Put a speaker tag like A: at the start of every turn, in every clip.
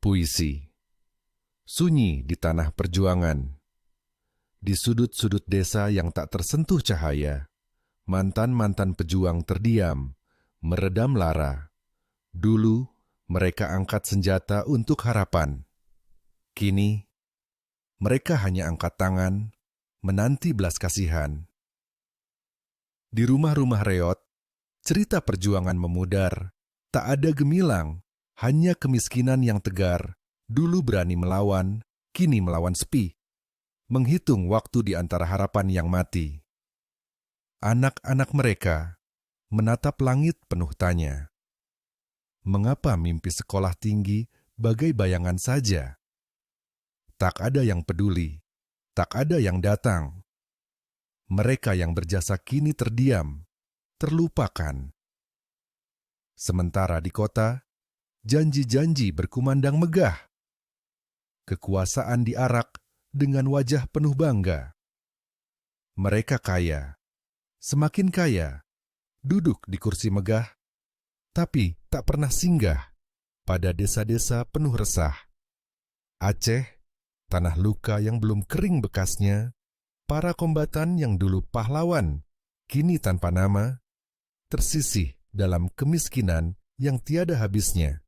A: Puisi. Sunyi di tanah perjuangan. Di sudut-sudut desa yang tak tersentuh cahaya, mantan-mantan pejuang terdiam, meredam lara. Dulu, mereka angkat senjata untuk harapan. Kini, mereka hanya angkat tangan, menanti belas kasihan. Di rumah-rumah reot, cerita perjuangan memudar. Tak ada gemilang, hanya kemiskinan yang tegar. Dulu berani melawan, kini melawan sepi. Menghitung waktu di antara harapan yang mati. Anak-anak mereka menatap langit penuh tanya. Mengapa mimpi sekolah tinggi bagai bayangan saja? Tak ada yang peduli, tak ada yang datang. Mereka yang berjasa kini terdiam, terlupakan. Sementara di kota, janji-janji berkumandang megah. Kekuasaan diarak dengan wajah penuh bangga. Mereka kaya, semakin kaya, duduk di kursi megah, tapi tak pernah singgah pada desa-desa penuh resah. Aceh, tanah luka yang belum kering bekasnya, para kombatan yang dulu pahlawan, kini tanpa nama, tersisih dalam kemiskinan yang tiada habisnya,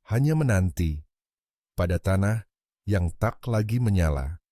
A: hanya menanti pada tanah yang tak lagi menyala.